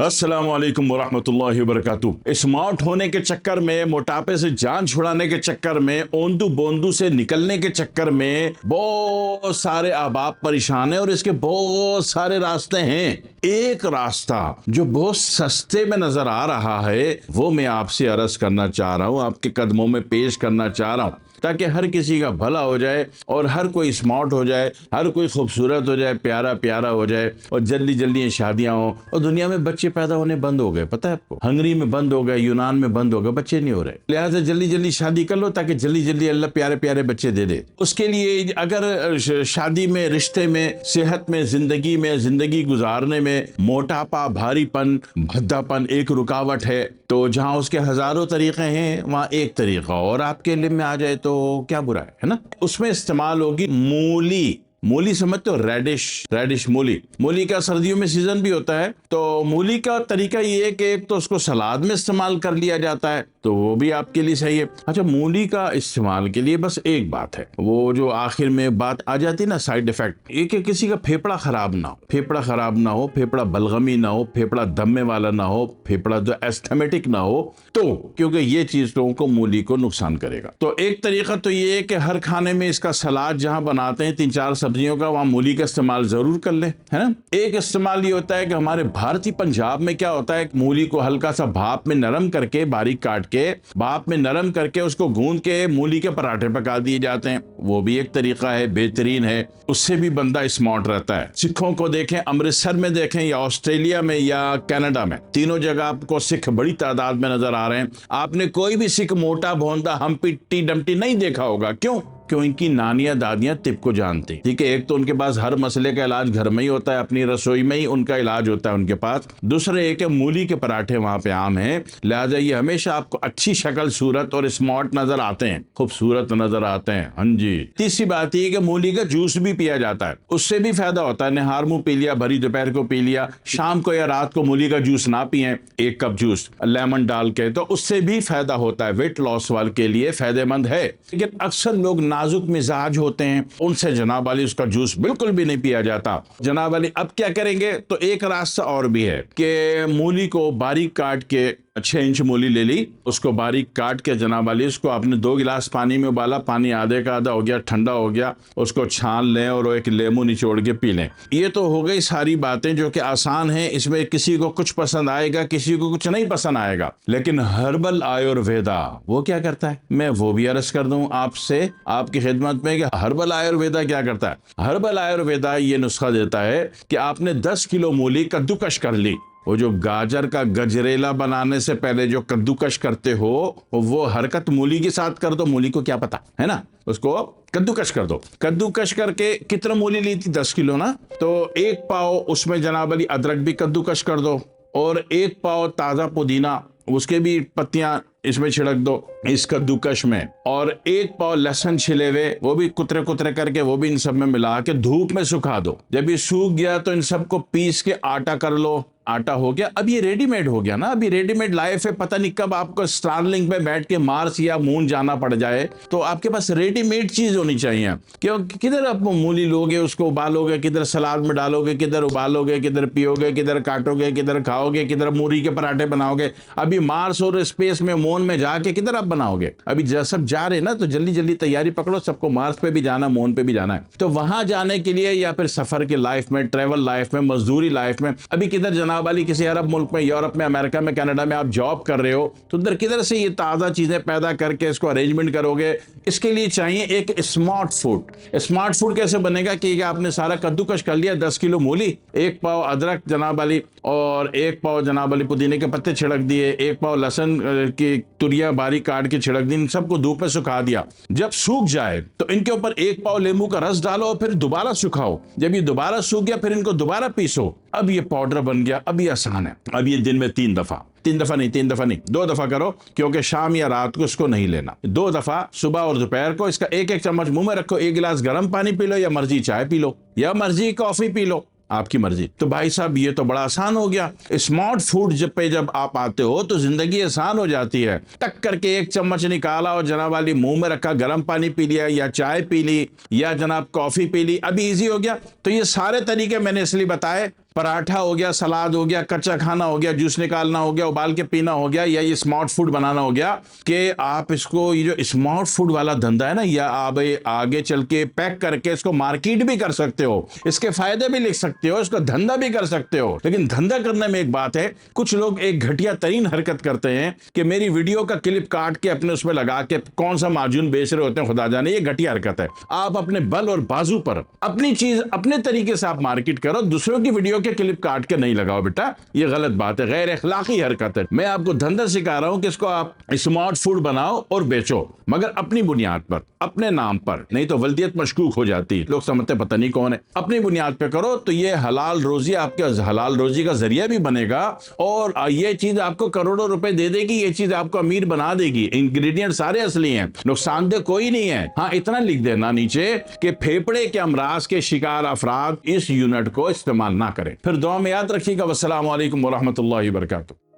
अस्सलामु अलैकुम वरहमतुल्लाहि वबरकातुहू। स्मार्ट होने के चक्कर में, मोटापे से जान छुड़ाने के चक्कर में, ओंदू बोंदू से निकलने के चक्कर में बहुत सारे अहबाब परेशान हैं और इसके बहुत सारे रास्ते हैं। एक रास्ता जो बहुत सस्ते में नजर आ रहा है वो मैं आपसे अर्ज करना चाह रहा हूँ, आपके कदमों में पेश करना चाह रहा हूँ, ताकि हर किसी का भला हो जाए और हर कोई स्मार्ट हो जाए, हर कोई खूबसूरत हो जाए, प्यारा प्यारा हो जाए और जल्दी जल्दी ये शादियां हो। और दुनिया में बच्चे पैदा होने बंद हो गए, पता है आपको? हंगरी में बंद हो गए, यूनान में बंद हो गए, बच्चे नहीं हो रहे। लिहाजा जल्दी जल्दी शादी कर लो ताकि जल्दी जल्दी अल्लाह प्यारे प्यारे बच्चे दे दे। उसके लिए अगर शादी में, रिश्ते में, सेहत में, जिंदगी गुजारने में मोटापा, भारीपन, भद्दापन एक रुकावट है, तो जहां उसके हजारों तरीके हैं वहां एक तरीका और आपके इल्म में आ जाए तो क्या बुरा है ना? उसमें इस्तेमाल होगी मूली। मूली समझते हो? रेडिश मूली का सर्दियों में सीजन भी होता है। तो मूली का तरीका ये है कि एक तो उसको सलाद में इस्तेमाल कर लिया जाता है, तो वो भी आपके लिए सही है। अच्छा, मूली का इस्तेमाल के लिए बस एक बात है, वो जो आखिर में बात आ जाती है ना, साइड इफेक्ट, एक है किसी का फेफड़ा खराब ना हो, फेफड़ा बलगमी ना हो, फेफड़ा दमे वाला ना हो, फेफड़ा जो एस्थमेटिक ना हो, तो क्योंकि ये चीज लोगों को मूली को नुकसान करेगा। तो एक तरीका तो ये है कि हर खाने में इसका सलाद जहां बनाते हैं 3-4 सब्जियों का, वहां मूली का इस्तेमाल जरूर कर ले, है ना? एक इस्तेमाल ये होता है कि हमारे भारतीय पंजाब में क्या होता है, मूली को हल्का सा भाप में नरम करके, बारीक काट के भाप में नरम करके उसको गूंद के मूली के पराठे पका दिए जाते हैं। वो भी एक तरीका है, बेहतरीन है, उससे भी बंदा स्मार्ट रहता है। सिखों को देखें, अमृतसर में देखें या ऑस्ट्रेलिया में या कनाडा में, तीनों जगह आपको सिख बड़ी तादाद में नजर आ रहे हैं। आपने कोई भी सिख मोटा भोंदा हम्पटी डम्पटी नहीं देखा होगा। क्यों? इनकी नानियां दादियां तिब को जानती। ठीक है, एक तो उनके पास हर मसले का इलाज घर में ही होता है, अपनी रसोई में ही उनका इलाज होता है उनके पास। दूसरे एक है मूली के पराठे वहां पे आम हैं, लिहाजा ये हमेशा आपको अच्छी शक्ल सूरत और स्मार्ट नजर आते हैं, खूबसूरत नजर आते हैं। हाँ जी। तीसरी बात ये कि मूली का जूस भी पिया जाता है, उससे भी फायदा होता है। निहार मुंह पी लिया, भरी दोपहर को पी लिया, शाम को या रात को मूली का जूस ना पिए, 1 कप जूस लेमन डाल के, तो उससे भी फायदा होता है। वेट लॉस वाले के लिए फायदेमंद है। लेकिन अक्सर लोग नाजुक मिजाज होते हैं, उनसे जनाब वाली उसका जूस बिल्कुल भी नहीं पिया जाता। जनाब वाली अब क्या करेंगे, तो एक रास्ता और भी है कि मूली को बारीक काट के, 6 इंच मूली ले ली, उसको बारीक काट के जनाब वाली उसको आपने 2 गिलास पानी में उबाला, पानी आधे का आधा हो गया, ठंडा हो गया, उसको छान लें और एक लेमू निचोड़ के पी लें। ये तो हो गई सारी बातें जो कि आसान है। इसमें किसी को कुछ पसंद आएगा, किसी को कुछ नहीं पसंद आएगा। लेकिन हर्बल आयुर्वेदा वो क्या करता है, मैं वो भी अर्ज कर दूं आपसे, आपकी खिदमत में, कि हर्बल आयुर्वेदा क्या करता है। हर्बल आयुर्वेदा ये नुस्खा देता है कि आपने 10 किलो मूली कद्दूकश कर ली। वो जो गाजर का गजरेला बनाने से पहले जो कद्दूकश करते हो, वो हरकत मूली के साथ कर दो। मूली को क्या पता है ना, उसको कद्दूकश कर दो। कद्दूकश करके कितना मूली ली थी, 10 किलो ना, तो 1 पाव उसमें जनाब अली अदरक भी कद्दूकश कर दो और 1 पाव ताजा पुदीना, उसके भी पत्तियां इसमें छिड़क दो इस कद्दूकश में, और 1 पाव लहसुन छिले हुए, वो भी कुतरे कुतरे करके वो भी इन सब में मिला के धूप में सुखा दो। जब ये सूख गया तो इन सबको पीस के आटा कर लो। आटा हो गया। अब ये रेडीमेड हो गया ना, अभी रेडीमेड लाइफ है, पता नहीं कब आपको स्टारलिंक पे बैठ के मार्स या मून जाना पड़ जाए, तो आपके पास रेडीमेड चीज होनी चाहिए। क्योंकि किधर आप मूली लोगे, उसको उबालोगे, किधर सलाद में डालोगे, किधर उबालोगे, किधर पियोगे, किधर काटोगे, किधर खाओगे, किधर मूली के पराठे बनाओगे। अभी मार्स और स्पेस में, मून में जाके किधर आप बनाओगे? अभी सब जा रहे ना, तो जल्दी जल्दी तैयारी पकड़ो, सबको मार्स पे भी जाना, मून पे भी जाना है। तो वहां जाने के लिए या फिर सफर की लाइफ में, ट्रेवल लाइफ में, मजदूरी लाइफ में, अभी किधर जनाब वाली किसी अरब मुल्क में, यूरोप में, अमेरिका में, कनाडा में आप जॉब कर रहे हो, तो उधर किधर से ये ताजा चीजें पैदा करके इसको अरेंजमेंट करोगे? इसके लिए चाहिए एक स्मार्ट फूड। स्मार्ट फूड कैसे बनेगा कि आपने सारा कद्दूकश कर लिया, 10 किलो मूली, 1 पाव अदरक जनाब वाली और 1 पाव जनाब वाली पुदीने के पत्ते छिड़क दिए, 1 पाव लहसुन की तुरिया बारीक काट के छिड़क दी, इन सबको धूप में सुखा दिया। जब सूख जाए तो इनके ऊपर 1 पाव नींबू का रस डालो और फिर दोबारा सुखाओ। जब ये दोबारा सूख गया फिर इनको दोबारा पीसो। अब ये पाउडर बन गया। अब ये आसान है। अब ये दिन में 3 दफा 2 दफा करो, क्योंकि शाम या रात को इसको नहीं लेना। 2 दफा सुबह और दोपहर को इसका 1-1 चम्मच मुंह में रखो। 1 गिलास गर्म पानी पी लो, या मर्जी चाय पी लो, या मर्जी कॉफी पी लो, आपकी मर्जी। तो भाई साहब ये तो बड़ा आसान हो गया। स्मार्ट फूड जब आप आते हो तो जिंदगी आसान हो जाती है। टक करके 1 चम्मच निकाला और जनाब वाली मुंह में रखा, गर्म पानी पी लिया, या चाय पी ली, या जनाब कॉफी पी ली, अभी इजी हो गया। तो ये सारे तरीके मैंने इसलिए बताए पराठा हो गया, सलाद हो गया, कच्चा खाना हो गया, जूस निकालना हो गया, उबाल के पीना हो गया, या ये स्मार्ट फूड बनाना हो गया कि आप इसको, ये जो स्मार्ट फूड वाला धंधा है ना, या आप आगे चल के पैक करके इसको मार्केट भी कर सकते हो, इसके फायदे भी लिख सकते हो, इसको धंधा भी कर सकते हो। लेकिन धंधा करने में एक बात है, कुछ लोग एक घटिया तरीन हरकत करते हैं कि मेरी वीडियो का क्लिप काट के अपने उसमें लगा के कौन सा माजून बेच रहे होते हैं, खुदा जाने। ये घटिया हरकत है। आप अपने बल और बाजू पर अपनी चीज अपने तरीके से आप मार्केट करो, दूसरों की वीडियो के क्लिप काट के नहीं लगाओ बेटा, ये गलत बात है, गैर अखलाकी हरकत है। मैं आपको धंधा सिखा रहा हूं कि इसको आप स्मार्ट फूड बनाओ और बेचो, मगर अपनी बुनियाद पर, अपने नाम पर, नहीं तो वल्दियत मशकूक हो जाती है, लोग समझते पता नहीं कौन है। अपनी बुनियाद पे करो तो ये हलाल रोजी, आपके हलाल रोजी का जरिया भी बनेगा, और ये चीज आपको करोड़ों रुपए दे देगी, ये चीज आपको अमीर बना देगी। इंग्रेडिएंट सारे असली हैं, नुकसानदेह कोई नहीं है। हाँ, इतना लिख देना नीचे कि फेफड़े के अमराज के शिकार अफराद इस यूनिट को इस्तेमाल ना करें। फिर दुआ में याद रखिएगा। वस्सलामु अलैकुम वरहमतुल्लाहि वबरकातुहू।